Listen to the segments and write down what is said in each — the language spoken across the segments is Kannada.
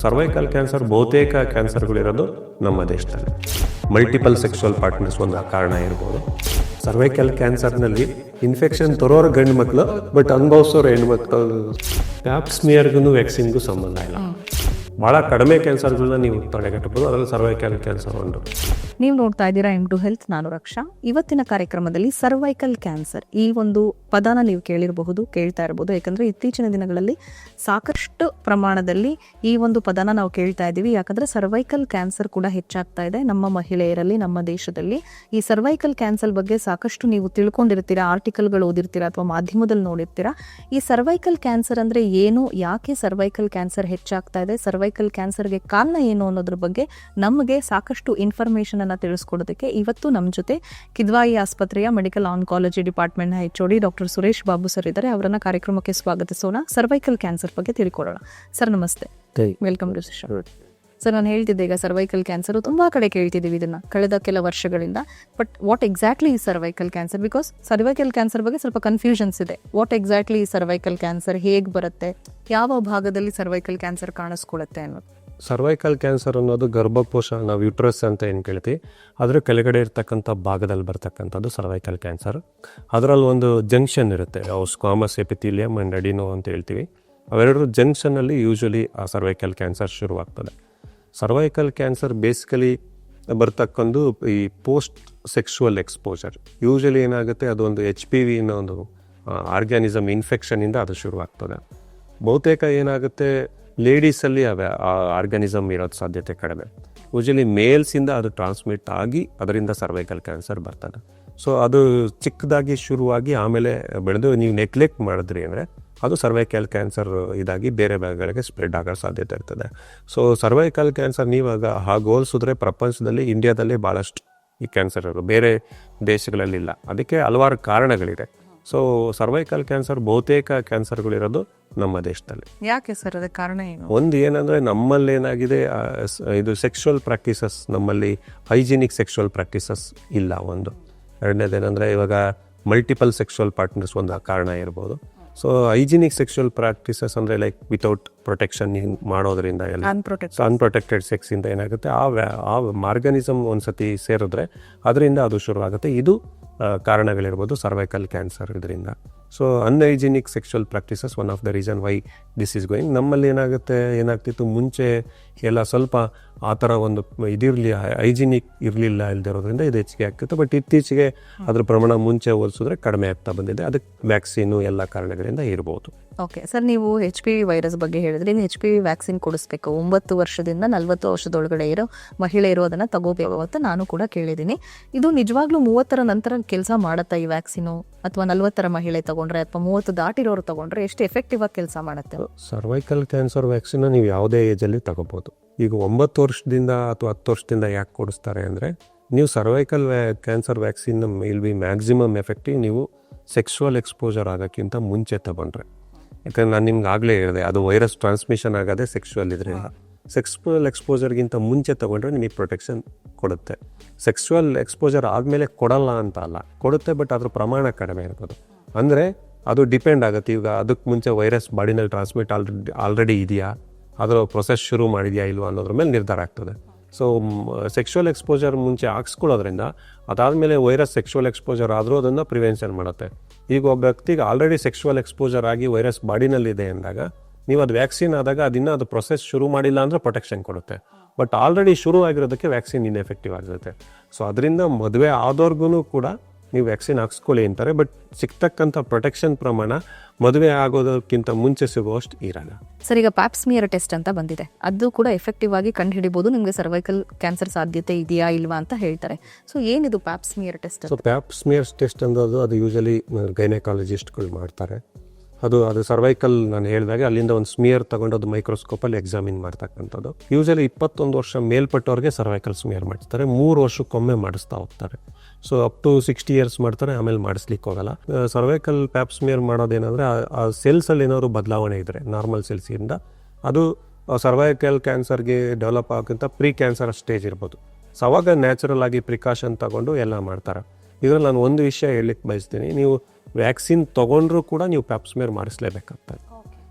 ಸರ್ವೈಕಲ್ ಕ್ಯಾನ್ಸರ್ ಬಹುತೇಕ ಕ್ಯಾನ್ಸರ್ಗಳಿರೋದು ನಮ್ಮ ದೇಶದಲ್ಲಿ. ಮಲ್ಟಿಪಲ್ ಸೆಕ್ಸುವಲ್ ಪಾರ್ಟ್ನರ್ಸ್ ಒಂದು ಕಾರಣ ಇರ್ಬೋದು. ಸರ್ವೈಕಲ್ ಕ್ಯಾನ್ಸರ್ನಲ್ಲಿ ಇನ್ಫೆಕ್ಷನ್ ತರೋರು ಗಂಡು ಮಕ್ಕಳು, ಬಟ್ ಅನುಭವಿಸೋರು ಹೆಣ್ಮಕ್ಳು. ಪ್ಯಾಪ್ ಸ್ಮಿಯರ್ಗೂ ವ್ಯಾಕ್ಸಿನ್ಗೂ ಸಂಬಂಧ ಇಲ್ಲ. ಭಾಳ ಕಡಿಮೆ ಕ್ಯಾನ್ಸರ್ಗಳನ್ನ ನೀವು ತಡೆಗಟ್ಟಬಹುದು, ಅದರಲ್ಲಿ ಸರ್ವೈಕಲ್ ಕ್ಯಾನ್ಸರ್ ಒಂದು. ನೀವು ನೋಡ್ತಾ ಇದ್ದೀರಾ M2 Health, ನಾನು ರಕ್ಷಾ. ಇವತ್ತಿನ ಕಾರ್ಯಕ್ರಮದಲ್ಲಿ ಸರ್ವೈಕಲ್ ಕ್ಯಾನ್ಸರ್ ಈ ಒಂದು ಪದನ ನೀವು ಕೇಳ್ತಾ ಇರಬಹುದು. ಯಾಕಂದ್ರೆ ಇತ್ತೀಚಿನ ದಿನಗಳಲ್ಲಿ ಸಾಕಷ್ಟು ಪ್ರಮಾಣದಲ್ಲಿ ಈ ಒಂದು ಪದನ ನಾವು ಕೇಳ್ತಾ ಇದ್ದೀವಿ. ಯಾಕಂದ್ರೆ ಸರ್ವೈಕಲ್ ಕ್ಯಾನ್ಸರ್ ಕೂಡ ಹೆಚ್ಚಾಗ್ತಾ ಇದೆ ನಮ್ಮ ಮಹಿಳೆಯರಲ್ಲಿ, ನಮ್ಮ ದೇಶದಲ್ಲಿ. ಈ ಸರ್ವೈಕಲ್ ಕ್ಯಾನ್ಸರ್ ಬಗ್ಗೆ ಸಾಕಷ್ಟು ನೀವು ತಿಳ್ಕೊಂಡಿರ್ತೀರಾ, ಆರ್ಟಿಕಲ್ಗಳು ಓದಿರ್ತೀರಾ ಅಥವಾ ಮಾಧ್ಯಮದಲ್ಲಿ ನೋಡಿರ್ತೀರಾ. ಈ ಸರ್ವೈಕಲ್ ಕ್ಯಾನ್ಸರ್ ಅಂದ್ರೆ ಏನು, ಯಾಕೆ ಸರ್ವೈಕಲ್ ಕ್ಯಾನ್ಸರ್ ಹೆಚ್ಚಾಗ್ತಾ ಇದೆ, ಸರ್ವೈಕಲ್ ಕ್ಯಾನ್ಸರ್ಗೆ ಕಾರಣ ಏನು ಅನ್ನೋದ್ರ ಬಗ್ಗೆ ನಮಗೆ ಸಾಕಷ್ಟು ಇನ್ಫಾರ್ಮೇಶನ್ ಅನ್ನ ತಿಳಿಸ್ಕೊಡೋದಕ್ಕೆ ಇವತ್ತು ನಮ್ಮ ಜೊತೆ ಕಿದ್ವಾಯಿ ಆಸ್ಪತ್ರೆಯ ಮೆಡಿಕಲ್ ಆನ್ಕಾಲಜಿ ಡಿಪಾರ್ಟ್ಮೆಂಟ್ ನ HOD doctor Suresh Babu sir ಇದ್ದಾರೆ. ಅವರನ್ನ ಕಾರ್ಯಕ್ರಮಕ್ಕೆ ಸ್ವಾಗತಿಸೋಣ. ಸರ್ವೈಕಲ್ ಕ್ಯಾನ್ಸರ್ ಬಗ್ಗೆ ತಿಳ್ಕೊಳ್ಳೋಣ. ಸರ್ ನಮಸ್ತೆ, ವೆಲ್ಕಮ್ ಟು ಸೆಷನ್. ಸರ್, ನಾನು ಹೇಳ್ತಿದ್ದೆ ಈಗ ಸರ್ವೈಕಲ್ ಕ್ಯಾನ್ಸರ್ ತುಂಬಾ ಕಡೆ ಕೇಳ್ತಿದ್ದೀವಿ ಇದನ್ನ ಕಳೆದ ಕೆಲ ವರ್ಷಗಳಿಂದ. ಬಟ್ ವಾಟ್ ಎಕ್ಸಾಕ್ಟ್ಲಿ ಈ cervical cancer? Because cervical cancer ಬಗ್ಗೆ ಸ್ವಲ್ಪ ಕನ್ಫ್ಯೂಷನ್ಸ್ ಇದೆ. ವಾಟ್ ಎಕ್ಸಾಕ್ಟ್ಲಿ ಈ ಸರ್ವೈಕಲ್ ಕ್ಯಾನ್ಸರ್, ಹೇಗೆ ಬರುತ್ತೆ, ಯಾವ ಭಾಗದಲ್ಲಿ ಸರ್ವೈಕಲ್ ಕ್ಯಾನ್ಸರ್ ಕಾಣಿಸ್ಕೊಳ್ಳುತ್ತೆ ಅನ್ನೋದು. ಸರ್ವೈಕಲ್ ಕ್ಯಾನ್ಸರ್ ಅನ್ನೋದು ಗರ್ಭಕೋಶ, ನಾವು ಯುಟ್ರಸ್ ಅಂತ ಏನು ಕೇಳ್ತೀವಿ, ಅದ್ರ ಕೆಳಗಡೆ ಇರ್ತಕ್ಕಂಥ ಭಾಗದಲ್ಲಿ ಬರ್ತಕ್ಕಂಥದ್ದು ಸರ್ವೈಕಲ್ ಕ್ಯಾನ್ಸರ್. ಅದರಲ್ಲಿ ಒಂದು ಜಂಕ್ಷನ್ ಇರುತ್ತೆ, ಸ್ಕ್ವಾಮಸ್ ಎಪಿಥೀಲಿಯಮ್ ಅಂಡ್ ಅಡಿನೋ ಅಂತ ಹೇಳ್ತೀವಿ. ಅವೆರಡು ಜಂಕ್ಷನಲ್ಲಿ ಯೂಶಲಿ ಆ ಸರ್ವೈಕಲ್ ಕ್ಯಾನ್ಸರ್ ಶುರುವಾಗ್ತದೆ. ಸರ್ವೈಕಲ್ ಕ್ಯಾನ್ಸರ್ ಬೇಸಿಕಲಿ ಬರ್ತಕ್ಕಂಥ ಈ ಪೋಸ್ಟ್ ಸೆಕ್ಸುವಲ್ ಎಕ್ಸ್ಪೋಜರ್. ಯೂಶಲಿ ಏನಾಗುತ್ತೆ, ಅದೊಂದು HPV ಅನ್ನೋ ಒಂದು ಆರ್ಗ್ಯಾನಿಸಮ್ ಇನ್ಫೆಕ್ಷನಿಂದ ಅದು ಶುರುವಾಗ್ತದೆ. ಬಹುತೇಕ ಏನಾಗುತ್ತೆ, ಲೇಡೀಸಲ್ಲಿ ಆ ಆರ್ಗ್ಯಾನಿಸಮ್ ಇರೋದು ಸಾಧ್ಯತೆ ಕಡಿಮೆ. ಯೂಶಲಿ ಮೇಲ್ಸಿಂದ ಅದು ಟ್ರಾನ್ಸ್ಮಿಟ್ ಆಗಿ ಅದರಿಂದ ಸರ್ವೈಕಲ್ ಕ್ಯಾನ್ಸರ್ ಬರ್ತದೆ. ಸೊ ಅದು ಚಿಕ್ಕದಾಗಿ ಶುರುವಾಗಿ ಆಮೇಲೆ ಬೆಳೆದು ನೀವು ನೆಗ್ಲೆಕ್ಟ್ ಮಾಡಿದ್ರಿ ಅಂದರೆ ಅದು ಸರ್ವೈಕಲ್ ಕ್ಯಾನ್ಸರ್ ಇದಾಗಿ ಬೇರೆ ಭಾಗಗಳಿಗೆ ಸ್ಪ್ರೆಡ್ ಆಗೋ ಸಾಧ್ಯತೆ ಇರ್ತದೆ. ಸೊ ಸರ್ವೈಕಲ್ ಕ್ಯಾನ್ಸರ್ ನೀವಾಗ ಹಾಗೆ ಹೋಲಿಸಿದ್ರೆ ಪ್ರಪಂಚದಲ್ಲಿ ಇಂಡಿಯಾದಲ್ಲಿ ಭಾಳಷ್ಟು ಈ ಕ್ಯಾನ್ಸರ್ ಇರೋದು, ಬೇರೆ ದೇಶಗಳಲ್ಲಿಲ್ಲ. ಅದಕ್ಕೆ ಹಲವಾರು ಕಾರಣಗಳಿದೆ. ಸೊ ಸರ್ವೈಕಲ್ ಕ್ಯಾನ್ಸರ್ ಬಹುತೇಕ ಕ್ಯಾನ್ಸರ್ಗಳಿರೋದು ನಮ್ಮ ದೇಶದಲ್ಲಿ. ಯಾಕೆ ಸರ್, ಅದಕ್ಕೆ ಕಾರಣ ಏನು? ಒಂದು ಏನಂದರೆ, ನಮ್ಮಲ್ಲಿ ಏನಾಗಿದೆ, ಇದು ಸೆಕ್ಷುವಲ್ ಪ್ರಾಕ್ಟೀಸಸ್, ನಮ್ಮಲ್ಲಿ ಹೈಜಿನಿಕ್ ಸೆಕ್ಷುವಲ್ ಪ್ರಾಕ್ಟೀಸಸ್ ಇಲ್ಲ ಒಂದು. ಎರಡನೇದೇನೆಂದರೆ, ಇವಾಗ ಮಲ್ಟಿಪಲ್ ಸೆಕ್ಷುವಲ್ ಪಾರ್ಟ್ನರ್ಸ್ ಒಂದು ಕಾರಣ ಇರ್ಬೋದು. ಸೊ ಹೈಜಿನಿಕ್ ಸೆಕ್ಷುವಲ್ ಪ್ರಾಕ್ಟೀಸಸ್ ಅಂದರೆ ಲೈಕ್ ವಿತೌಟ್ ಪ್ರೊಟೆಕ್ಷನ್ ಮಾಡೋದ್ರಿಂದ ಎಲ್ಲ ಅನ್ಪ್ರೊಟೆಕ್ಟೆಡ್ ಸೆಕ್ಸಿಂದ ಏನಾಗುತ್ತೆ, ಆ ಆರ್ಗಾನಿಸಮ್ ಒಂದ್ಸತಿ ಸೇರಿದ್ರೆ ಅದರಿಂದ ಅದು ಶುರುವಾಗುತ್ತೆ. ಇದು ಕಾರಣಗಳಿರ್ಬೋದು ಸರ್ವೈಕಲ್ ಕ್ಯಾನ್ಸರ್ ಇದರಿಂದ. So unhygienic sexual practices one of the reason why this is going. ನಮ್ಮಲ್ಲಿ ಏನಾಗ್ತಿತ್ತು ಮುಂಚೆ ಎಲ್ಲ ಸ್ವಲ್ಪ ಆ ಥರ ಒಂದು ಹೈಜಿನಿಕ್ ಇರಲಿಲ್ಲ, ಇಲ್ದಿರೋದ್ರಿಂದ ಇದು ಹೆಚ್ಚಿಗೆ ಆಗ್ತಿತ್ತು. ಬಟ್ ಇತ್ತೀಚೆಗೆ ಅದ್ರ ಪ್ರಮಾಣ ಮುಂಚೆ ಹೋಲಿಸಿದ್ರೆ ಕಡಿಮೆ ಆಗ್ತಾ ಬಂದಿದೆ. ಅದಕ್ಕೆ ವ್ಯಾಕ್ಸಿನು ಎಲ್ಲ ಕಾರಣಗಳಿಂದ ಇರ್ಬೋದು. ಓಕೆ ಸರ್, ನೀವು HPV ವೈರಸ್ ಬಗ್ಗೆ ಹೇಳಿದ್ರೆ, ಇನ್ನು HPV ವ್ಯಾಕ್ಸಿನ್ ಕೊಡಿಸ್ಬೇಕು, 9 ವರ್ಷದಿಂದ 40 ವರ್ಷದೊಳಗಡೆ ಇರೋ ಮಹಿಳೆಯರು ಅದನ್ನು ತಗೋಬೇಕು ಅಂತ ನಾನು ಕೂಡ ಕೇಳಿದ್ದೀನಿ. ಇದು ನಿಜವಾಗ್ಲೂ 30ರ ನಂತರ ಕೆಲಸ ಮಾಡುತ್ತಾ ಈ ವ್ಯಾಕ್ಸಿನು? ಅಥವಾ 40ರ ಮಹಿಳೆ ತಗೊಂಡ್ರೆ ಅಥವಾ 30 ದಾಟಿರೋರು ತಗೊಂಡ್ರೆ ಎಷ್ಟು ಎಫೆಕ್ಟಿವ್ ಆಗಿ ಕೆಲಸ ಮಾಡುತ್ತೆ? ಸರ್ವೈಕಲ್ ಕ್ಯಾನ್ಸರ್ ವ್ಯಾಕ್ಸಿನ್ ನೀವು ಯಾವುದೇ ಏಜಲ್ಲಿ ತಗೋಬೋದು. ಈಗ 9 ವರ್ಷದಿಂದ ಅಥವಾ 10 ವರ್ಷದಿಂದ ಯಾಕೆ ಕೊಡಿಸ್ತಾರೆ ಅಂದರೆ, ನೀವು cervical cancer vaccine will be maximum effective ನೀವು ಸೆಕ್ಸುವಲ್ ಎಕ್ಸ್ಪೋಜರ್ ಆಗೋಕ್ಕಿಂತ ಮುಂಚೆ ತಗೊಂಡ್ರೆ. ಯಾಕಂದ್ರೆ ನಾನು ನಿಮ್ಗೆ ಆಗಲೇ ಹೇಳಿದೆ, ಅದು ವೈರಸ್ ಟ್ರಾನ್ಸ್ಮಿಷನ್ ಆಗೋದೇ ಸೆಕ್ಸುವಲ್ ಇದರಿಂದ. ಸೆಕ್ಸುವಲ್ ಎಕ್ಸ್ಪೋಜರ್ಗಿಂತ ಮುಂಚೆ ತಗೊಂಡ್ರೆ ನಿಮಗೆ ಪ್ರೊಟೆಕ್ಷನ್ ಕೊಡುತ್ತೆ. ಸೆಕ್ಸುವಲ್ ಎಕ್ಸ್ಪೋಜರ್ ಆದಮೇಲೆ ಕೊಡಲ್ಲ ಅಂತ ಅಲ್ಲ, ಕೊಡುತ್ತೆ, ಬಟ್ ಅದ್ರ ಪ್ರಮಾಣ ಕಡಿಮೆ ಇರ್ಬೋದು. ಅಂದರೆ ಅದು ಡಿಪೆಂಡ್ ಆಗುತ್ತೆ. ಈಗ ಅದಕ್ಕೆ ಮುಂಚೆ ವೈರಸ್ ಬಾಡಿನಲ್ಲಿ ಟ್ರಾನ್ಸ್ಮಿಟ್ ಆಲ್ರೆಡಿ ಇದೆಯಾ, ಅದರ ಪ್ರೊಸೆಸ್ ಶುರು ಮಾಡಿದೆಯಾ ಇಲ್ವಾ ಅನ್ನೋದ್ರ ಮೇಲೆ ನಿರ್ಧಾರ ಆಗ್ತದೆ. ಸೊ ಸೆಕ್ಸುವಲ್ ಎಕ್ಸ್ಪೋಜರ್ ಮುಂಚೆ ಹಾಕ್ಸ್ಕೊಳ್ಳೋದ್ರಿಂದ ಅದಾದಮೇಲೆ ವೈರಸ್ ಸೆಕ್ಸುವಲ್ ಎಕ್ಸ್ಪೋಜರ್ ಆದರೂ ಅದನ್ನು ಪ್ರಿವೆನ್ಷನ್ ಮಾಡುತ್ತೆ. ಈಗ ಒಬ್ಬ ವ್ಯಕ್ತಿಗೆ ಆಲ್ರೆಡಿ ಸೆಕ್ಸುವಲ್ ಎಕ್ಸ್ಪೋಜರ್ ಆಗಿ ವೈರಸ್ ಬಾಡಿನಲ್ಲಿದೆ ಅಂದಾಗ ನೀವು ಅದು ವ್ಯಾಕ್ಸಿನ್ ಆದಾಗ ಅದು ಪ್ರೊಸೆಸ್ ಶುರು ಮಾಡಿಲ್ಲ ಅಂದರೆ ಪ್ರೊಟೆಕ್ಷನ್ ಕೊಡುತ್ತೆ. ಬಟ್ ಆಲ್ರೆಡಿ ಶುರು ಆಗಿರೋದಕ್ಕೆ ವ್ಯಾಕ್ಸಿನ್ ಇನ್ಎಫೆಕ್ಟಿವ್ ಆಗಿರುತ್ತೆ. ಸೊ ಅದರಿಂದ ಮದುವೆ ಆದವ್ರಿಗೂ ಕೂಡ ನೀವು ವ್ಯಾಕ್ಸಿನ್ ಹಾಕ್ಸ್ಕೊಳ್ಳಿ ಅಂತಾರೆ. ಬಟ್ ಸಿಗ್ತಕ್ಕಂಥ ಪ್ರೊಟೆಕ್ಷನ್ ಪ್ರಮಾಣ ಮದುವೆ ಆಗೋದಕ್ಕಿಂತ ಮುಂಚೆ ಸಿಗುವಷ್ಟು ಇರಲ್ಲ. ಸರ್, ಈಗ ಪ್ಯಾಪ್ ಸ್ಮಿಯರ್ ಟೆಸ್ಟ್ ಅಂತ ಬಂದಿದೆ, ಅದು ಕೂಡ ಎಫೆಕ್ಟಿವ್ ಆಗಿ ಕಂಡುಹಿಡಿಬಹುದು ನಿಮಗೆ ಸರ್ವೈಕಲ್ ಕ್ಯಾನ್ಸರ್ ಸಾಧ್ಯತೆ ಇದೆಯಾ ಇಲ್ವಾ ಅಂತ ಹೇಳ್ತಾರೆ. ಸೊ ಏನಿದು ಪ್ಯಾಪ್ smear test? So ಪ್ಯಾಪ್ smear test ಅನ್ನೋದು ಅದು ಯೂಶಲಿ ಗೈನಕಾಲಜಿಸ್ಟ್ಗಳು ಮಾಡ್ತಾರೆ. ಅದು ಸರ್ವೈಕಲ್ ನಾನು ಹೇಳಿದಾಗ ಅಲ್ಲಿಂದ ಒಂದು ಸ್ಮಿಯರ್ ತಗೊಂಡು ಅದು ಮೈಕ್ರೋಸ್ಕೋಪಲ್ಲಿ ಎಕ್ಸಾಮಿನ್ ಮಾಡ್ತಕ್ಕಂಥದ್ದು. ಯೂಶಲಿ 21 ವರ್ಷ ಮೇಲ್ಪಟ್ಟವ್ರಿಗೆ ಸರ್ವೈಕಲ್ ಸ್ಮಿಯರ್ ಮಾಡ್ತಾರೆ. 3 ವರ್ಷಕ್ಕೊಮ್ಮೆ ಮಾಡಿಸ್ತಾ ಹೋಗ್ತಾರೆ. ಸೊ ಅಪ್ ಟು 60 years ಮಾಡ್ತಾರೆ, ಆಮೇಲೆ ಮಾಡಿಸ್ಲಿಕ್ಕೆ ಹೋಗಲ್ಲ. ಸರ್ವೈಕಲ್ ಪ್ಯಾಪ್ ಸ್ಮಿಯರ್ ಮಾಡೋದೇನಂದರೆ, ಆ ಸೆಲ್ಸಲ್ಲಿ ಏನಾದ್ರು ಬದಲಾವಣೆ ಇದ್ದರೆ ನಾರ್ಮಲ್ ಸೆಲ್ಸಿಂದ ಅದು ಸರ್ವೈಕಲ್ ಕ್ಯಾನ್ಸರ್ಗೆ ಡೆವಲಪ್ ಆಗೋಕ್ಕಿಂತ ಪ್ರೀ ಕ್ಯಾನ್ಸರ್ ಸ್ಟೇಜ್ ಇರ್ಬೋದು. ಸೊ ಅವಾಗ ನ್ಯಾಚುರಲ್ ಆಗಿ ಪ್ರಿಕಾಷನ್ ತಗೊಂಡು ಎಲ್ಲ ಮಾಡ್ತಾರೆ. ಇದರಲ್ಲಿ ನಾನು ಒಂದು ವಿಷಯ ಹೇಳಲಿಕ್ಕೆ ಬಯಸ್ತೀನಿ, ನೀವು ವ್ಯಾಕ್ಸಿನ್ ತೊಗೊಂಡ್ರೂ ಕೂಡ ನೀವು ಪ್ಯಾಪ್ ಸ್ಮಿಯರ್ ಮಾಡಿಸ್ಲೇಬೇಕಾಗ್ತದೆ.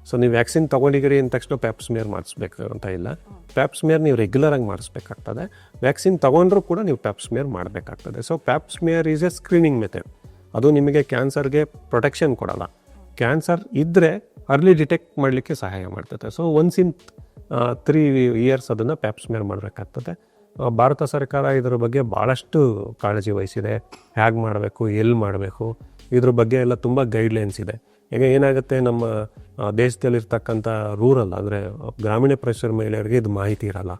ಸೊ ನೀವು ವ್ಯಾಕ್ಸಿನ್ ತೊಗೊಂಡಿದ್ದೀರಿ ಅಂದ ತಕ್ಷಣ ಪ್ಯಾಪ್ಸ್ಮಿಯರ್ ಮಾಡಿಸ್ಬೇಕು ಅಂತ ಇಲ್ಲ. ಪ್ಯಾಪ್ಸ್ಮಿಯರ್ ನೀವು ರೆಗ್ಯುಲರಾಗಿ ಮಾಡಿಸ್ಬೇಕಾಗ್ತದೆ. ವ್ಯಾಕ್ಸಿನ್ ತೊಗೊಂಡ್ರೂ ಕೂಡ ನೀವು ಪ್ಯಾಪ್ಸ್ಮಿಯರ್ ಮಾಡಬೇಕಾಗ್ತದೆ. So Pap smear is A screening method. ಅದು ನಿಮಗೆ ಕ್ಯಾನ್ಸರ್ಗೆ ಪ್ರೊಟೆಕ್ಷನ್ ಕೊಡಲ್ಲ. ಕ್ಯಾನ್ಸರ್ ಇದ್ದರೆ ಅರ್ಲಿ ಡಿಟೆಕ್ಟ್ ಮಾಡಲಿಕ್ಕೆ ಸಹಾಯ ಮಾಡ್ತದೆ. ಸೊ ಒನ್ಸ್ ಇನ್ 3 ಇಯರ್ಸ್ ಅದನ್ನು ಪ್ಯಾಪ್ಸ್ಮಿಯರ್ ಮಾಡಬೇಕಾಗ್ತದೆ. ಭಾರತ ಸರ್ಕಾರ ಇದರ ಬಗ್ಗೆ ಭಾಳಷ್ಟು ಕಾಳಜಿ ವಹಿಸಿದೆ. ಹೇಗೆ ಮಾಡಬೇಕು, ಎಲ್ಲಿ ಮಾಡಬೇಕು, ಇದ್ರ ಬಗ್ಗೆ ಎಲ್ಲ ತುಂಬ ಗೈಡ್ಲೈನ್ಸ್ ಇದೆ. ಈಗ ಏನಾಗುತ್ತೆ, ನಮ್ಮ ದೇಶದಲ್ಲಿರ್ತಕ್ಕಂಥ ರೂರಲ್ ಅಂದರೆ ಗ್ರಾಮೀಣ ಪ್ರದೇಶದ ಮಹಿಳೆಯರಿಗೆ ಇದು ಮಾಹಿತಿ ಇರಲ್ಲ.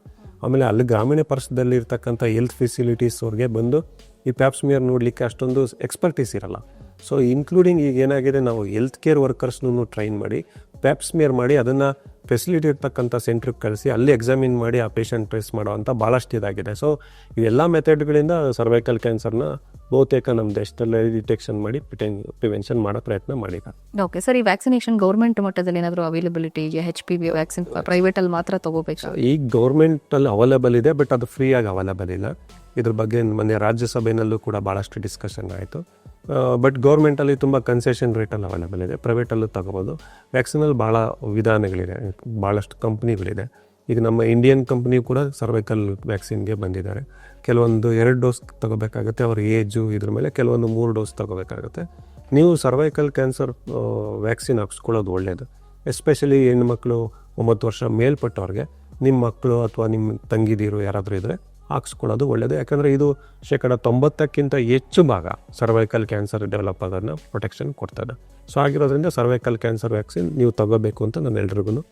ಆಮೇಲೆ ಅಲ್ಲಿ ಗ್ರಾಮೀಣ ಪ್ರದೇಶದಲ್ಲಿ ಇರ್ತಕ್ಕಂಥ ಹೆಲ್ತ್ ಫೆಸಿಲಿಟೀಸ್ ಅವ್ರಿಗೆ ಬಂದು ಈ ಪ್ಯಾಪ್ಸ್ಮಿಯರ್ ನೋಡಲಿಕ್ಕೆ ಅಷ್ಟೊಂದು ಎಕ್ಸ್ಪರ್ಟೀಸ್ ಇರಲ್ಲ. ಸೊ ಇನ್ಕ್ಲೂಡಿಂಗ್ ಈಗ ಏನಾಗಿದೆ, ನಾವು ಹೆಲ್ತ್ ಕೇರ್ ವರ್ಕರ್ಸ್ನೂ ಟ್ರೈನ್ ಮಾಡಿ ಪ್ಯಾಪ್ಸ್ಮಿಯರ್ ಮಾಡಿ ಅದನ್ನು ಫೆಸಿಲಿಟಿ ಇರ್ತಕ್ಕಂಥ ಸೆಂಟ್ರಿಗೆ ಕಳಿಸಿ ಅಲ್ಲಿ ಎಕ್ಸಾಮಿನ್ ಮಾಡಿ ಆ ಪೇಷಂಟ್ ಟ್ರೇಸ್ ಮಾಡೋವಂಥ ಭಾಳಷ್ಟು ಇದಾಗಿದೆ. ಸೊ ಇವೆಲ್ಲ ಮೆಥಡ್ಗಳಿಂದ ಸರ್ವೈಕಲ್ ಕ್ಯಾನ್ಸರ್ನ ಬಹುತೇಕ ನಮ್ಮ ದೇಶದಲ್ಲಿ ಡಿಟೆಕ್ಷನ್ ಮಾಡಿ ಪ್ರಿವೆನ್ಷನ್ ಮಾಡೋ ಪ್ರಯತ್ನ ಮಾಡಿದ್ದಾರೆ. ಓಕೆ ಸರ್, ಈ ವ್ಯಾಕ್ಸಿನೇಷನ್ ಗೌರ್ಮೆಂಟ್ ಮಟ್ಟದಲ್ಲಿ ಏನಾದರೂ ಅವೈಲಬಿಲಿಟಿ ಇದೆಯಾ? HPV ವ್ಯಾಕ್ಸಿನ್ ಪ್ರೈವೇಟಲ್ಲಿ ಮಾತ್ರ ತಗೋಬೇಕು? ಈಗ ಗೌರ್ಮೆಂಟಲ್ಲಿ ಅವೈಲೇಬಲ್ ಇದೆ, ಬಟ್ ಅದು ಫ್ರೀಯಾಗಿ ಅವೈಲೇಬಲ್ ಇಲ್ಲ. ಇದ್ರ ಬಗ್ಗೆ ಮೊನ್ನೆ ರಾಜ್ಯಸಭೆಯಲ್ಲೂ ಕೂಡ ಭಾಳಷ್ಟು ಡಿಸ್ಕಷನ್ ಆಯಿತು. ಬಟ್ ಗೌರ್ಮೆಂಟಲ್ಲಿ ತುಂಬ ಕನ್ಸೆಷನ್ ರೇಟಲ್ಲಿ ಅವೈಲೇಬಲ್ ಇದೆ. ಪ್ರೈವೇಟಲ್ಲೂ ತಗೋಬೋದು. ವ್ಯಾಕ್ಸಿನಲ್ಲಿ ಭಾಳ ವಿಧಾನಗಳಿದೆ, ಭಾಳಷ್ಟು ಕಂಪ್ನಿಗಳಿದೆ. ಈಗ ನಮ್ಮ ಇಂಡಿಯನ್ ಕಂಪ್ನಿ ಕೂಡ ಸರ್ವೈಕಲ್ ವ್ಯಾಕ್ಸಿನ್ಗೆ ಬಂದಿದ್ದಾರೆ. ಕೆಲವೊಂದು 2 ಡೋಸ್ ತಗೋಬೇಕಾಗುತ್ತೆ, ಅವ್ರ ಏಜು ಇದ್ರ ಮೇಲೆ. ಕೆಲವೊಂದು 3 ಡೋಸ್ ತಗೋಬೇಕಾಗುತ್ತೆ. ನೀವು ಸರ್ವೈಕಲ್ ಕ್ಯಾನ್ಸರ್ ವ್ಯಾಕ್ಸಿನ್ ಹಾಕ್ಸ್ಕೊಳ್ಳೋದು ಒಳ್ಳೆಯದು. ಎಸ್ಪೆಷಲಿ ಹೆಣ್ಮಕ್ಳು 9 ವರ್ಷ ಮೇಲ್ಪಟ್ಟವ್ರಿಗೆ ನಿಮ್ಮ ಮಕ್ಕಳು ಅಥವಾ ನಿಮ್ಮ ತಂಗಿದೀರು ಯಾರಾದರೂ ಇದ್ದರೆ ಹಾಕ್ಸ್ಕೊಳ್ಳೋದು ಒಳ್ಳೆಯದು. ಯಾಕಂದರೆ ಇದು 90%ಕ್ಕಿಂತ ಹೆಚ್ಚು ಭಾಗ ಸರ್ವೈಕಲ್ ಕ್ಯಾನ್ಸರ್ ಡೆವಲಪ್ ಆಗೋದನ್ನ ಪ್ರೊಟೆಕ್ಷನ್ ಕೊಡ್ತದೆ. ಸೊ ಆಗಿರೋದ್ರಿಂದ ಸರ್ವೈಕಲ್ ಕ್ಯಾನ್ಸರ್ ವ್ಯಾಕ್ಸಿನ್ ನೀವು ತಗೋಬೇಕು ಅಂತ ನಾನು ಎಲ್ರಿಗೂ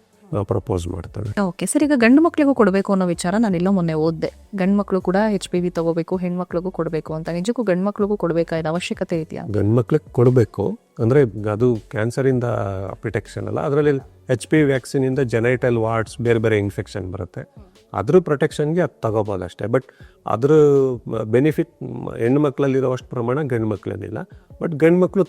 ಪ್ರಪೋಸ್ ಮಾಡ್ತೇನೆ. ಓಕೆ ಸರ್, ಈಗ ಗಂಡು ಮಕ್ಕಳಿಗೂ ಕೊಡಬೇಕು ಅನ್ನೋ ವಿಚಾರ ನಾನೆಲ್ಲೋ ಮೊನ್ನೆ ಓದಿದೆ. ಗಂಡು ಮಕ್ಕಳು ಕೂಡ HPV ತಗೋಬೇಕು, ಹೆಣ್ಮಕ್ಳಿಗೂ ಕೊಡಬೇಕು ಅಂತ. ನಿಜಕ್ಕೂ ಗಂಡು ಮಕ್ಕಳಿಗೂ ಕೊಡಬೇಕಾದ ಅವಶ್ಯಕತೆ ಇದೆಯಾ? ಗಂಡು ಮಕ್ಳಿಗೆ ಕೊಡಬೇಕು. ಅಂದರೆ ಅದು ಕ್ಯಾನ್ಸರಿಂದ ಪ್ರೊಟೆಕ್ಷನ್ ಅಲ್ಲ, ಅದರಲ್ಲಿ HPV ವ್ಯಾಕ್ಸಿನಿಂದ ಜೆನೈಟಲ್ ವಾರ್ಡ್ಸ್ ಬೇರೆ ಬೇರೆ ಇನ್ಫೆಕ್ಷನ್ ಬರುತ್ತೆ. ಅದ್ರ ಪ್ರೊಟೆಕ್ಷನ್ಗೆ ಅದು ತಗೋಬೋದು ಅಷ್ಟೇ. ಬಟ್ ಅದ್ರ ಬೆನಿಫಿಟ್ ಹೆಣ್ಣು ಮಕ್ಕಳಲ್ಲಿರೋವಷ್ಟು ಪ್ರಮಾಣ ಗಂಡು ಮಕ್ಕಳಲ್ಲಿಲ್ಲ. ಬಟ್ ಗಂಡು ಮಕ್ಕಳು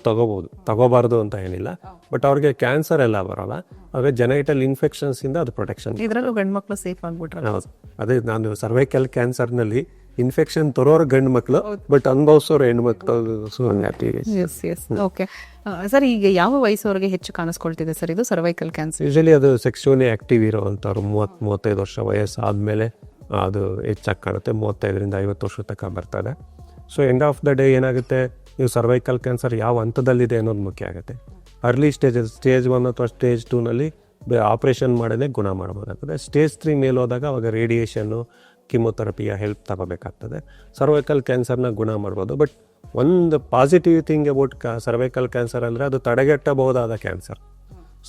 ತಗೋಬಾರ್ದು ಅಂತ ಏನಿಲ್ಲ. ಬಟ್ ಅವ್ರಿಗೆ ಕ್ಯಾನ್ಸರ್ ಎಲ್ಲ ಬರೋಲ್ಲ, ಅವ್ರಿಗೆ ಜೆನೈಟಲ್ ಇನ್ಫೆಕ್ಷನ್ಸಿಂದ ಅದು ಪ್ರೊಟೆಕ್ಷನ್. ಇದರಲ್ಲೂ ಗಂಡು ಮಕ್ಕಳು ಸೇಫ್ ಆಗ್ಬಿಟ್ರೆ? ಹೌದು, ಅದೇ ನಾನು ಸರ್ವೈಕಲ್ ಕ್ಯಾನ್ಸರ್ನಲ್ಲಿ ಇನ್ಫೆಕ್ಷನ್ ತರೋರು ಗಂಡು ಮಕ್ಕಳು, ಬಟ್ ಅನುಭವಿಸೋರು ಹೆಣ್ಮಕ್ಳು. ಓಕೆ ಸರ್, ಈಗ ಯಾವ ವಯಸ್ಸವರೆಗೆ ಹೆಚ್ಚು ಕಾಣಿಸ್ಕೊಳ್ತಿದೆ ಸರ್ ಇದು ಸರ್ವೈಕಲ್ ಕ್ಯಾನ್ಸರ್? ಯೂಶಲಿ ಅದು ಸೆಕ್ಸುವಲಿ ಆಕ್ಟಿವ್ ಇರೋವಂಥವ್ರು 30-35 ವರ್ಷ ವಯಸ್ಸಾದಮೇಲೆ ಅದು ಹೆಚ್ಚಾಗಿ ಕಾಣುತ್ತೆ. 35ರಿಂದ 50 ವರ್ಷ ತನಕ ಬರ್ತದೆ. So end of the day ಏನಾಗುತ್ತೆ, ನೀವು ಸರ್ವೈಕಲ್ ಕ್ಯಾನ್ಸರ್ ಯಾವ ಹಂತದಲ್ಲಿದೆ ಅನ್ನೋದು ಮುಖ್ಯ ಆಗುತ್ತೆ. ಅರ್ಲಿ ಸ್ಟೇಜ್ 1 ಅಥವಾ ಸ್ಟೇಜ್ 2ನಲ್ಲಿ ಆಪ್ರೇಷನ್ ಮಾಡದೆ ಗುಣ ಮಾಡ್ಬೋದಾಗ್ತದೆ. ಸ್ಟೇಜ್ 3 ಮೇಲೆ ಹೋದಾಗ ಅವಾಗ ರೇಡಿಯೇಷನ್ನು, ಕಿಮೊಥೆರಪಿಯ ಹೆಲ್ಪ್ ತಗೋಬೇಕಾಗ್ತದೆ. ಸರ್ವೈಕಲ್ ಕ್ಯಾನ್ಸರ್ನ ಗುಣ ಮಾಡ್ಬೋದು. ಬಟ್ ಒಂದು positive thing about cervical cancer ಅಂದರೆ ಅದು ತಡೆಗಟ್ಟಬಹುದಾದ ಕ್ಯಾನ್ಸರ್.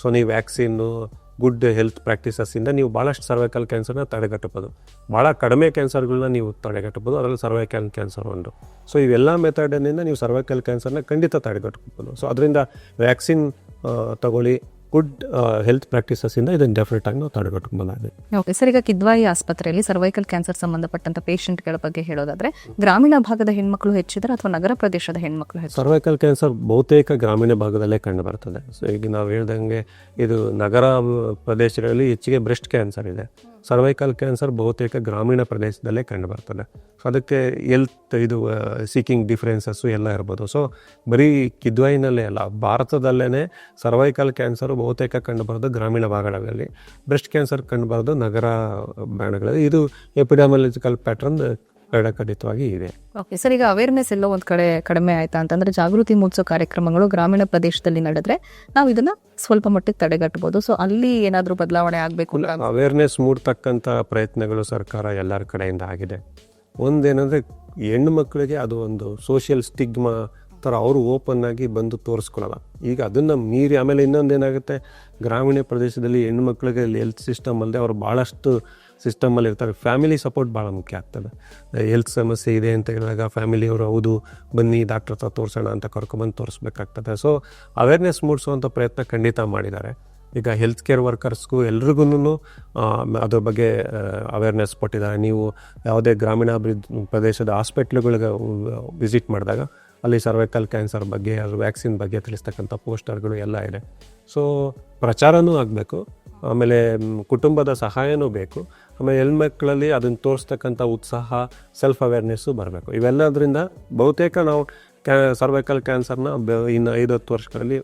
ಸೊ ನೀವು ವ್ಯಾಕ್ಸಿನ್ನು, ಗುಡ್ ಹೆಲ್ತ್ ಪ್ರಾಕ್ಟೀಸಸ್ಸಿಂದ ನೀವು ಭಾಳಷ್ಟು ಸರ್ವೈಕಲ್ ಕ್ಯಾನ್ಸರ್ನ ತಡೆಗಟ್ಟಬೋದು. ಭಾಳ ಕಡಿಮೆ ಕ್ಯಾನ್ಸರ್ಗಳನ್ನ ನೀವು ತಡೆಗಟ್ಟಬೋದು, ಅದರಲ್ಲಿ ಸರ್ವೈಕಲ್ ಕ್ಯಾನ್ಸರ್ ಒಂದು. ಸೊ ಇವೆಲ್ಲ ಮೆಥಡಿನಿಂದ ನೀವು ಸರ್ವೈಕಲ್ ಕ್ಯಾನ್ಸರ್ನ ಖಂಡಿತ ತಡೆಗಟ್ಟಬೋದು. ಸೊ ಅದರಿಂದ ವ್ಯಾಕ್ಸಿನ್ ತಗೊಳ್ಳಿ, ಗುಡ್ ಹೆಲ್ತ್ ಪ್ರಾಕ್ಟೀಸಸ್ಸಿಂದ ಇದನ್ನು ಡೆಫಿನೆಟಾಗಿ ನಾವು ತಡೆಗಟ್ಟಬಹುದಾಗಿದೆ. ಓಕೆ ಸರ್, ಈಗ ಕಿದ್ವಾಯಿ ಆಸ್ಪತ್ರೆಯಲ್ಲಿ ಸರ್ವೈಕಲ್ ಕ್ಯಾನ್ಸರ್ ಸಂಬಂಧಪಟ್ಟಂತ ಪೇಷಂಟ್ಗಳ ಬಗ್ಗೆ ಹೇಳೋದಾದ್ರೆ, ಗ್ರಾಮೀಣ ಭಾಗದ ಹೆಣ್ಮಕ್ಳು ಹೆಚ್ಚಿದ್ರೆ ಅಥವಾ ನಗರ ಪ್ರದೇಶದ ಹೆಣ್ಮಕ್ಳು ಹೆಚ್ಚು? ಸರ್ವೈಕಲ್ ಕ್ಯಾನ್ಸರ್ ಬಹುತೇಕ ಗ್ರಾಮೀಣ ಭಾಗದಲ್ಲೇ ಕಂಡು ಬರ್ತದೆ. ಸೊ ಈಗ ನಾವು ಹೇಳ್ದಂಗೆ ಇದು ನಗರ ಪ್ರದೇಶಗಳಲ್ಲಿ ಹೆಚ್ಚಿಗೆ ಬ್ರೆಸ್ಟ್ ಕ್ಯಾನ್ಸರ್ ಇದೆ. ಸರ್ವೈಕಲ್ ಕ್ಯಾನ್ಸರ್ ಬಹುತೇಕ ಗ್ರಾಮೀಣ ಪ್ರದೇಶದಲ್ಲೇ ಕಂಡು ಬರ್ತದೆ. ಸೊ ಅದಕ್ಕೆ ಹೆಲ್ತ್ ಇದು ಸೀಕಿಂಗ್ ಡಿಫ್ರೆನ್ಸಸ್ಸು ಎಲ್ಲ ಇರ್ಬೋದು. ಸೊ ಬರೀ ಕಿದ್ವಾಯಿನಲ್ಲೇ ಅಲ್ಲ, ಭಾರತದಲ್ಲೇ ಸರ್ವೈಕಲ್ ಕ್ಯಾನ್ಸರು ಬಹುತೇಕ ಕಂಡುಬರೋದು ಗ್ರಾಮೀಣ ಭಾಗಗಳಲ್ಲಿ, ಬ್ರೆಸ್ಟ್ ಕ್ಯಾನ್ಸರ್ ಕಂಡುಬರೋದು ನಗರ ಭಾಗಗಳಲ್ಲಿ. ಇದು ಎಪಿಡೆಮಾಲಜಿಕಲ್ ಪ್ಯಾಟ್ರನ್ ಖಂಡಿತವಾಗಿ ಇದೆ. ಓಕೆ ಸರ್, ಈಗ ಅವೇರ್ನೆಸ್ ಎಲ್ಲೋ ಒಂದು ಕಡೆ ಕಡಿಮೆ ಆಯ್ತಾ ಅಂತಂದ್ರೆ, ಜಾಗೃತಿ ಮೂಡಿಸೋ ಕಾರ್ಯಕ್ರಮಗಳು ಗ್ರಾಮೀಣ ಪ್ರದೇಶದಲ್ಲಿ ನಡೆದ್ರೆ ನಾವು ಇದನ್ನ ಸ್ವಲ್ಪ ಮಟ್ಟಿಗೆ ತಡೆಗಟ್ಟಬಹುದು. ಸೊ ಅಲ್ಲಿ ಏನಾದರೂ ಬದಲಾವಣೆ ಆಗಬೇಕು? ಅವೇರ್ನೆಸ್ ಮೂಡ್ತಕ್ಕಂಥ ಪ್ರಯತ್ನಗಳು ಸರ್ಕಾರ ಎಲ್ಲರ ಕಡೆಯಿಂದ ಆಗಿದೆ. ಒಂದೇನಂದರೆ ಹೆಣ್ಣು ಮಕ್ಕಳಿಗೆ ಅದು ಒಂದು ಸೋಷಿಯಲ್ ಸ್ಟಿಗ್ಮಾ ಥರ ಅವರು ಓಪನ್ ಆಗಿ ಬಂದು ತೋರಿಸ್ಕೊಳ್ಳಲ್ಲ. ಈಗ ಅದನ್ನು ಮೀರಿ ಆಮೇಲೆ ಇನ್ನೊಂದೇನಾಗುತ್ತೆ, ಗ್ರಾಮೀಣ ಪ್ರದೇಶದಲ್ಲಿ ಹೆಣ್ಣು ಮಕ್ಕಳಿಗೆ ಹೆಲ್ತ್ ಸಿಸ್ಟಮ್ ಅಲ್ಲದೆ ಅವರು ಭಾಳಷ್ಟು ಸಿಸ್ಟಮಲ್ಲಿ ಇರ್ತಾರೆ. ಫ್ಯಾಮಿಲಿ ಸಪೋರ್ಟ್ ಭಾಳ ಮುಖ್ಯ ಆಗ್ತದೆ. ಹೆಲ್ತ್ ಸಮಸ್ಯೆ ಇದೆ ಅಂತ ಹೇಳಿದಾಗ ಫ್ಯಾಮಿಲಿಯವರು ಹೌದು ಬನ್ನಿ ಡಾಕ್ಟರ್ ಹತ್ರ ತೋರಿಸೋಣ ಅಂತ ಕರ್ಕೊಂಬಂದು ತೋರಿಸ್ಬೇಕಾಗ್ತದೆ. ಸೊ ಅವೇರ್ನೆಸ್ ಮೂಡಿಸುವಂಥ ಪ್ರಯತ್ನ ಖಂಡಿತ ಮಾಡಿದ್ದಾರೆ. ಈಗ ಹೆಲ್ತ್ ಕೇರ್ ವರ್ಕರ್ಸ್ಗೂ ಎಲ್ರಿಗೂ ಅದ್ರ ಬಗ್ಗೆ ಅವೇರ್ನೆಸ್ ಕೊಟ್ಟಿದ್ದಾರೆ. ನೀವು ಯಾವುದೇ ಗ್ರಾಮೀಣಾಭಿವೃದ್ಧಿ ಪ್ರದೇಶದ ಹಾಸ್ಪಿಟ್ಲುಗಳಿಗೆ ವಿಸಿಟ್ ಮಾಡಿದಾಗ ಅಲ್ಲಿ ಸರ್ವೈಕಲ್ ಕ್ಯಾನ್ಸರ್ ಬಗ್ಗೆ, ಅದ್ರ ವ್ಯಾಕ್ಸಿನ್ ಬಗ್ಗೆ ತಿಳಿಸ್ತಕ್ಕಂಥ ಪೋಸ್ಟರ್ಗಳು ಎಲ್ಲ ಇದೆ. ಸೊ ಪ್ರಚಾರನೂ ಆಗಬೇಕು, ಆಮೇಲೆ ಕುಟುಂಬದ ಸಹಾಯನೂ ಬೇಕು, ಆಮೇಲೆ ಹೆಣ್ಮಕ್ಳಲ್ಲಿ ಅದನ್ನು ತೋರಿಸ್ತಕ್ಕಂಥ ಉತ್ಸಾಹ, ಸೆಲ್ಫ್ ಅವೇರ್ನೆಸ್ಸು ಬರಬೇಕು. ಇವೆಲ್ಲದರಿಂದ ಬಹುತೇಕ ನಾವು ಸರ್ವೈಕಲ್ ಕ್ಯಾನ್ಸರ್ನ ಇನ್ನು 5-10 ವರ್ಷಗಳಲ್ಲಿ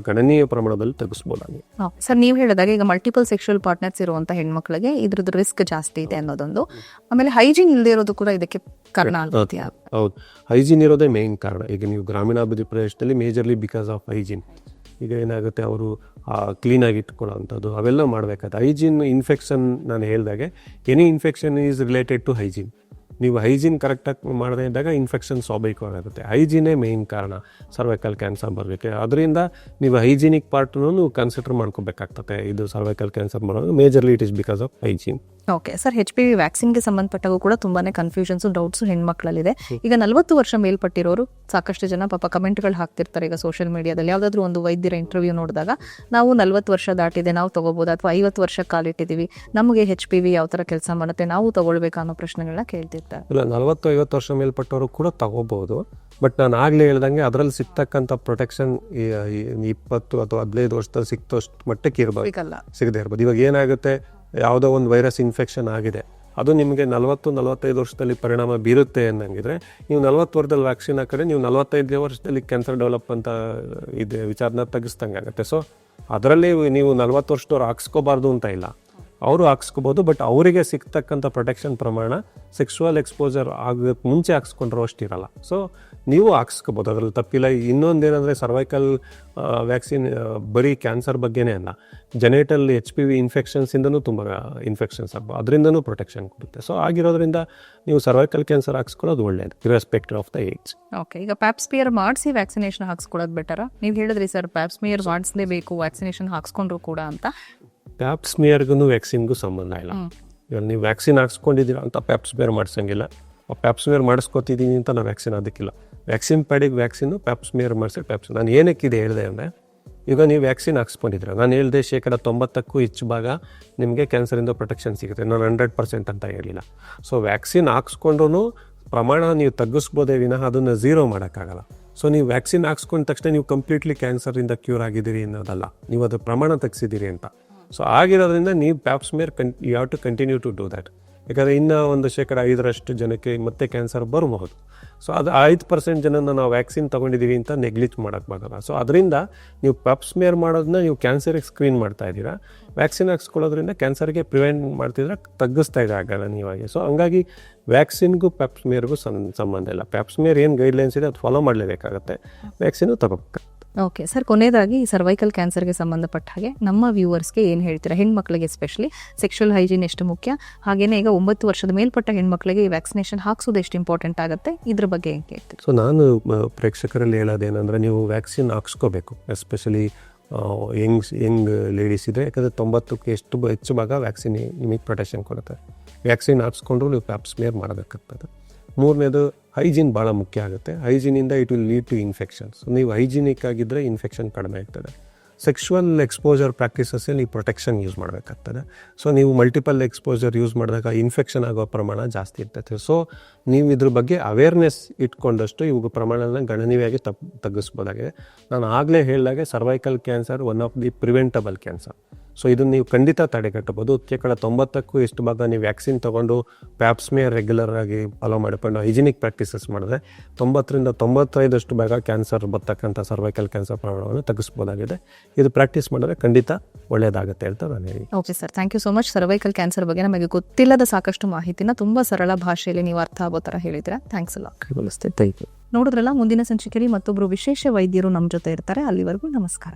ಗಣನೀಯ ಪ್ರಮಾಣದಲ್ಲಿ ತೆಗೆಸ್ಬೋದಾಗಿದೆ. ಸರ್, ನೀವು ಹೇಳಿದಾಗ ಈಗ ಮಲ್ಟಿಪಲ್ ಸೆಕ್ಷುವಲ್ ಪಾರ್ಟ್ನರ್ಸ್ ಇರುವಂತ ಹೆಣ್ಮಕ್ಳಿಗೆ ಇದ್ರದ್ದು ರಿಸ್ಕ್ ಜಾಸ್ತಿ ಇದೆ ಅನ್ನೋದೊಂದು, ಆಮೇಲೆ ಹೈಜೀನ್ ಇಲ್ಲದೆ ಇರೋದು ಕೂಡ ಇದಕ್ಕೆ ಕಾರಣ ಆಗುತ್ತೆ. ಹೌದು, ಹೈಜೀನ್ ಇರೋದೇ ಮೇನ್ ಕಾರಣ. ಈಗ ನೀವು ಗ್ರಾಮೀಣಾಭಿವೃದ್ಧಿ ಪ್ರದೇಶದಲ್ಲಿ ಮೇಜರ್ಲಿ ಬಿಕಾಸ್ ಆಫ್ ಹೈಜೀನ್. ಈಗ ಏನಾಗುತ್ತೆ, ಅವರು ಕ್ಲೀನಾಗಿ ಇಟ್ಕೊಳ್ಳೋವಂಥದ್ದು ಅವೆಲ್ಲ ಮಾಡಬೇಕಾದ್ರೆ ಹೈಜೀನ್. ಇನ್ಫೆಕ್ಷನ್ ನಾನು ಹೇಳಿದಾಗೆ any infection is related to hygiene. ನೀವು ಹೈಜೀನ್ ಕರೆಕ್ಟಾಗಿ ಮಾಡದೇ ಇದ್ದಾಗ ಇನ್ಫೆಕ್ಷನ್ ಸ್ವಾಭಾವಿಕವಾಗುತ್ತೆ. ಹೈಜೀನೇ ಮೇಯ್ನ್ ಕಾರಣ ಸರ್ವೈಕಲ್ ಕ್ಯಾನ್ಸರ್ ಬರಬೇಕು. ಅದರಿಂದ ನೀವು ಹೈಜೀನಿಕ್ ಪಾರ್ಟ್ನೂ ಕನ್ಸಿಡರ್ ಮಾಡ್ಕೋಬೇಕಾಗ್ತದೆ. ಇದು ಸರ್ವೈಕಲ್ ಕ್ಯಾನ್ಸರ್ ಬರೋದು majorly it is because of hygiene. Okay sir, HPV ವ್ಯಾಕ್ಸಿನ್ಗೆ ಸಂಬಂಧಪಟ್ಟಾಗೂ ಕೂಡ ತುಂಬಾನೇ ಕನ್ಫ್ಯೂಷನ್ಸ್, ಡೌಟ್ಸ್ ಹೆಣ್ಮಕ್ಳಲ್ಲಿದೆ. ಈಗ 40 ವರ್ಷ ಮೇಲ್ಪಟ್ಟಿರೋರು ಸಾಕಷ್ಟು ಜನ ಪಾಪ ಕಮೆಂಟ್ಗಳು ಹಾಕ್ತಿರ್ತಾರೆ. ಈಗ ಸೋಷಿಯಲ್ ಮೀಡಿಯಾದಲ್ಲಿ ಯಾವುದಾದ್ರೂ ಒಂದು ವೈದ್ಯರ ಇಂಟರ್ವ್ಯೂ ನೋಡಿದಾಗ ನಾವು 40 ವರ್ಷ ದಾಟಿದೆ, ನಾವು ತಗೋಬಹುದು, ಅಥವಾ 50 ವರ್ಷ ಕಾಲಿಟ್ಟಿದ್ದೀವಿ, ನಮಗೆ HPV ಯಾವ ಥರ ಕೆಲಸ ಮಾಡುತ್ತೆ, ನಾವು ತಗೊಳ್ಬೇಕಾ ಅನ್ನೋ ಪ್ರಶ್ನೆಗಳನ್ನ ಕೇಳ್ತಿರ್ತಾರೆ. ಇಲ್ಲ, 40-50 ವರ್ಷ ಮೇಲ್ಪಟ್ಟವರು ಕೂಡ ತಗೋಬಹುದು. ಬಟ್ ನಾನು ಆಗಲೇ ಹೇಳ್ದಂಗೆ ಅದರಲ್ಲಿ ಸಿಗ್ತಕ್ಕಂಥ ಪ್ರೊಟೆಕ್ಷನ್ 20 ಅಥವಾ 15 ವರ್ಷದಲ್ಲಿ ಸಿಕ್ತಷ್ಟು ಮಟ್ಟಕ್ಕೆ ಸಿಗದೆ ಇರ್ಬೋದು. ಇವಾಗ ಏನಾಗುತ್ತೆ, ಯಾವುದೋ ಒಂದು ವೈರಸ್ ಇನ್ಫೆಕ್ಷನ್ ಆಗಿದೆ, ಅದು ನಿಮಗೆ 40-45 ವರ್ಷದಲ್ಲಿ ಪರಿಣಾಮ ಬೀರುತ್ತೆ ಅನ್ನಂಗಿದ್ರೆ ನೀವು 40 ವರ್ಷದಲ್ಲಿ ವ್ಯಾಕ್ಸಿನ್ ಹಾಕಿದ್ರೆ ನೀವು 45 ವರ್ಷದಲ್ಲಿ ಕ್ಯಾನ್ಸರ್ ಡೆವಲಪ್ ಅಂತ ಇದೆ ವಿಚಾರನ ತೆಗಿಸ್ದಂಗೆ ಆಗುತ್ತೆ. ಸೊ ಅದರಲ್ಲಿ ನೀವು 40 ವರ್ಷದವ್ರು ಹಾಕ್ಸ್ಕೋಬಾರ್ದು ಅಂತ ಇಲ್ಲ, ಅವರು ಹಾಕ್ಸ್ಕೋಬೋದು. ಬಟ್ ಅವರಿಗೆ ಸಿಗ್ತಕ್ಕಂಥ ಪ್ರೊಟೆಕ್ಷನ್ ಪ್ರಮಾಣ ಸೆಕ್ಸುವಲ್ ಎಕ್ಸ್ಪೋಜರ್ ಆಗೋಕ್ಕೆ ಮುಂಚೆ ಹಾಕ್ಸ್ಕೊಂಡ್ರೂ ಅಷ್ಟಿರಲ್ಲ. ಸೊ ನೀವು ಹಾಕ್ಸ್ಕೋಬೋದು, ಅದರಲ್ಲಿ ತಪ್ಪಿಲ್ಲ. ಇನ್ನೊಂದೇನೆಂದರೆ ಸರ್ವೈಕಲ್ ವ್ಯಾಕ್ಸಿನ್ ಬರೀ ಕ್ಯಾನ್ಸರ್ ಬಗ್ಗೆನೇ ಅಲ್ಲ, ಜೆನೆಟಲ್ HPV ಇನ್ಫೆಕ್ಷನ್ಸಿಂದನೂ ತುಂಬ ಇನ್ಫೆಕ್ಷನ್ಸ್ ಆಗ್ಬೋದು, ಅದರಿಂದನೂ ಪ್ರೊಟೆಕ್ಷನ್ ಕೊಡುತ್ತೆ. ಸೊ ಆಗಿರೋದ್ರಿಂದ ನೀವು ಸರ್ವೈಕಲ್ ಕ್ಯಾನ್ಸರ್ ಹಾಕ್ಸ್ಕೊಳ್ಳೋದು ಒಳ್ಳೆಯದು irrespective of the age. Okay, ಈಗ ಪ್ಯಾಪ್ಸ್ಮಿಯರ್ ಮಾಡಿಸಿ ವ್ಯಾಕ್ಸಿನೇಷನ್ ಹಾಕ್ಸ್ಕೊಳ್ಳೋದು ಬೆಟರಾ? ನೀವು ಹೇಳಿದ್ರಿ ಸರ್ ಪ್ಯಾಪ್ಸ್ಮಿಯರ್ ಮಾಡಿಸಲೇಬೇಕು ವ್ಯಾಕ್ಸಿನೇಷನ್ ಹಾಕ್ಸ್ಕೊಂಡ್ರು ಕೂಡ ಅಂತ. ಪ್ಯಾಪ್ಸ್ಮಿಯರ್ಗೂ ವ್ಯಾಕ್ಸಿನ್ಗೂ ಸಂಬಂಧ ಇಲ್ಲ. ಇವಾಗ ನೀವು ವ್ಯಾಕ್ಸಿನ್ ಹಾಕ್ಸ್ಕೊಂಡಿದ್ದೀರಾ ಅಂತ ಪ್ಯಾಪ್ಸ್ಮಿಯರ್ ಮಾಡಿಸಂಗಿಲ್ಲ, ಪ್ಯಾಪ್ಸ್ಮಿಯರ್ ಮಾಡಿಸ್ಕೊತಿದ್ದೀನಿ ಅಂತ ನಾವು ವ್ಯಾಕ್ಸಿನ್ ಅದಕ್ಕಿಲ್ಲ. ವ್ಯಾಕ್ಸಿನ್ ಪ್ಯಾಡಿಗೆ ವ್ಯಾಕ್ಸಿನ್ನು, ಪ್ಯಾಪ್ಸ್ಮಿಯರ್ ಮಾಡಿಸಿ ಪ್ಯಾಪ್ಸಿನ್. ನಾನು ಏನಕ್ಕಿದೆ ಹೇಳಿದೆ ಅಂದರೆ, ಈಗ ನೀವು ವ್ಯಾಕ್ಸಿನ್ ಹಾಕ್ಸ್ಕೊಂಡಿದ್ರೆ ನಾನು ಹೇಳಿದೆ 90%ಕ್ಕೂ ಹೆಚ್ಚು ಭಾಗ ನಿಮಗೆ ಕ್ಯಾನ್ಸರಿಂದ ಪ್ರೊಟೆಕ್ಷನ್ ಸಿಗುತ್ತೆ. ನಾನು 100% ಅಂತ ಹೇಳಿಲ್ಲ. ಸೊ ವ್ಯಾಕ್ಸಿನ್ ಹಾಕ್ಸ್ಕೊಂಡ್ರೂ ಪ್ರಮಾಣ ನೀವು ತಗ್ಗಿಸ್ಬೋದೇ ವಿನಃ ಅದನ್ನು ಝೀರೋ ಮಾಡೋಕ್ಕಾಗಲ್ಲ. ಸೊ ನೀವು ವ್ಯಾಕ್ಸಿನ್ ಹಾಕ್ಸ್ಕೊಂಡ ತಕ್ಷಣ ನೀವು ಕಂಪ್ಲೀಟ್ಲಿ ಕ್ಯಾನ್ಸರಿಂದ ಕ್ಯೂರ್ ಆಗಿದ್ದೀರಿ ಅನ್ನೋದಲ್ಲ, ನೀವು ಅದು ಪ್ರಮಾಣ ತಗ್ಸಿದ್ದೀರಿ ಅಂತ. ಸೊ ಆಗಿರೋದ್ರಿಂದ ನೀವು pap smear you have to continue to do that. ಯಾಕಂದರೆ ಇನ್ನೂ ಒಂದು 5% ಜನಕ್ಕೆ ಮತ್ತೆ ಕ್ಯಾನ್ಸರ್ ಬರಬಹುದು. ಸೊ ಅದು 5% ಜನನ ನಾವು ವ್ಯಾಕ್ಸಿನ್ ತೊಗೊಂಡಿದ್ದೀವಿ ಅಂತ ನೆಗ್ಲಿಜ್ ಮಾಡೋಕ್ಕೆ ಬರೋಲ್ಲ. ಸೊ ಅದರಿಂದ ನೀವು ಪ್ಯಾಪ್ಸ್ಮಿಯರ್ ಮಾಡೋದನ್ನ ನೀವು ಕ್ಯಾನ್ಸರಿಗೆ ಸ್ಕ್ರೀನ್ ಮಾಡ್ತಾ ಇದ್ದೀರಾ, ವ್ಯಾಕ್ಸಿನ್ ಹಾಕ್ಸ್ಕೊಳ್ಳೋದ್ರಿಂದ ಕ್ಯಾನ್ಸರ್ಗೆ ಪ್ರಿವೆಂಟ್ ಮಾಡ್ತಿದ್ರೆ ತಗ್ಗಿಸ್ತಾ ಇದೆ ಆಗಲ್ಲ ನೀವಾಗಿ. ಸೊ ಹಂಗಾಗಿ ವ್ಯಾಕ್ಸಿನ್ಗೂ ಪ್ಯಾಪ್ಸ್ಮಿಯರ್ಗೂ ಸಂಬಂಧ ಇಲ್ಲ. ಪ್ಯಾಪ್ಸ್ಮಿಯರ್ ಏನು ಗೈಡ್ಲೈನ್ಸ್ ಇದೆ ಅದು ಫಾಲೋ ಮಾಡಲೇಬೇಕಾಗತ್ತೆ, ವ್ಯಾಕ್ಸಿನು ತಗೋಬೇಕು. ಓಕೆ ಸರ್, ಕೊನೆಯದಾಗಿ ಸರ್ವೈಕಲ್ ಕ್ಯಾನ್ಸರ್ಗೆ ಸಂಬಂಧಪಟ್ಟ ಹಾಗೆ ನಮ್ಮ ವ್ಯೂವರ್ಸ್ಗೆ ಏನು ಹೇಳ್ತೀರಾ? ಹೆಣ್ಮಕ್ಳಿಗೆ ಎಸ್ಪೆಷಲಿ ಸೆಕ್ಷುವಲ್ ಹೈಜೀನ್ ಎಷ್ಟು ಮುಖ್ಯ, ಹಾಗೇನೇ ಈಗ 9 ವರ್ಷದ ಮೇಲ್ಪಟ್ಟ ಹೆಣ್ಮಕ್ಳಿಗೆ ಈ ವ್ಯಾಕ್ಸಿನೇಷನ್ ಹಾಕ್ಸೋದು ಎಷ್ಟು ಇಂಪಾರ್ಟೆಂಟ್ ಆಗುತ್ತೆ, ಇದ್ರ ಬಗ್ಗೆ ಏನು ಹೇಳ್ತೀರಿ? ಸೊ ನಾನು ಪ್ರೇಕ್ಷಕರಲ್ಲಿ ಹೇಳೋದೇನೆಂದರೆ, ನೀವು ವ್ಯಾಕ್ಸಿನ್ ಹಾಕ್ಸ್ಕೋಬೇಕು. ಎಸ್ಪೆಷಲಿ ಯಂಗ್ ಲೇಡೀಸ್ ಇದೆ, ಯಾಕಂದರೆ 90ಕ್ಕೆ ಹೆಚ್ಚು ಭಾಗ ವ್ಯಾಕ್ಸಿನ್ ನಿಮಗೆ ಪ್ರೊಟೆಕ್ಷನ್ ಕೊಡುತ್ತೆ. ವ್ಯಾಕ್ಸಿನ್ ಹಾಕ್ಸ್ಕೊಂಡ್ರು ನೀವು ಪ್ಯಾಪ್ಸ್ಮಿಯರ್ ಮಾಡಬೇಕಾಗ್ತದೆ. ಮೂರನೇದು ಹೈಜೀನ್ ಭಾಳ ಮುಖ್ಯ ಆಗುತ್ತೆ. ಹೈಜೀನಿಂದ it will lead to infections. ನೀವು ಹೈಜೀನಿಕ್ ಆಗಿದ್ದರೆ ಇನ್ಫೆಕ್ಷನ್ ಕಡಿಮೆ ಆಗ್ತದೆ. ಸೆಕ್ಷುವಲ್ ಎಕ್ಸ್ಪೋಜರ್ ಪ್ರಾಕ್ಟೀಸಸ್ಸಲ್ಲಿ ನೀವು ಪ್ರೊಟೆಕ್ಷನ್ ಯೂಸ್ ಮಾಡಬೇಕಾಗ್ತದೆ. ಸೊ ನೀವು ಮಲ್ಟಿಪಲ್ ಎಕ್ಸ್ಪೋಜರ್ ಯೂಸ್ ಮಾಡಿದಾಗ ಇನ್ಫೆಕ್ಷನ್ ಆಗೋ ಪ್ರಮಾಣ ಜಾಸ್ತಿ ಇರ್ತೈತೆ. ಸೊ ನೀವು ಇದ್ರ ಬಗ್ಗೆ ಅವೇರ್ನೆಸ್ ಇಟ್ಕೊಂಡಷ್ಟು ಇವಾಗ ಪ್ರಮಾಣನ ಗಣನೀಯವಾಗಿ ತಗ್ಗಿಸ್ಬೋದಾಗಿದೆ. ನಾನು ಆಗಲೇ ಹೇಳಿದಾಗೆ cervical cancer one of the preventable cancer. So ಇದನ್ನು ನೀವು ಖಂಡಿತ ತಡೆಗಟ್ಟಬಹುದು. 90ಕ್ಕೂ ಎಷ್ಟು ಭಾಗ ನೀವು ವ್ಯಾಕ್ಸಿನ್ ತೊಗೊಂಡು ಪ್ಯಾಪ್ಸ್ಮಿಯರ್ ರೆಗ್ಯುಲರ್ ಆಗಿ ಫಾಲೋ ಮಾಡಿಕೊಂಡು ಹೈಜಿನಿಕ್ ಪ್ರಾಕ್ಟೀಸಸ್ ಮಾಡಿದ್ರೆ 90-95% ಭಾಗ ಕ್ಯಾನ್ಸರ್ ಬರ್ತಕ್ಕಂಥ ಸರ್ವೈಕಲ್ ಕ್ಯಾನ್ಸರ್ ಪ್ರಮಾಣವನ್ನು ತಗ್ಗಿಸ್ಬೋದಾಗಿದೆ. ಇದು ಪ್ರಾಕ್ಟೀಸ್ ಮಾಡಿದ್ರೆ ಖಂಡಿತ ಒಳ್ಳೆಯದಾಗುತ್ತೆ ಅಂತ ನಾನು ಹೇಳಿ. Okay sir, thank you so much. Cervical cancer ಬಗ್ಗೆ ನಮಗೆ ಗೊತ್ತಿಲ್ಲದ ಸಾಕಷ್ಟು ಮಾಹಿತಿನ ತುಂಬ ಸರಳ ಭಾಷೆಯಲ್ಲಿ ನೀವು ಅರ್ಥ ಆಗೋ ಥರ ಹೇಳಿದ್ದೀರಾ. ಥ್ಯಾಂಕ್ಸ್ ಅಲ್ಲ. ನಮಸ್ತೆ, ಥ್ಯಾಂಕ್ ಯು. ನೋಡಿದ್ರಲ್ಲ, ಮುಂದಿನ ಸಂಚಿಕೆಯಲ್ಲಿ ಮತ್ತೊಬ್ಬರು ವಿಶೇಷ ವೈದ್ಯರು ನಮ್ಮ ಜೊತೆ ಇರ್ತಾರೆ. ಅಲ್ಲಿವರೆಗೂ ನಮಸ್ಕಾರ.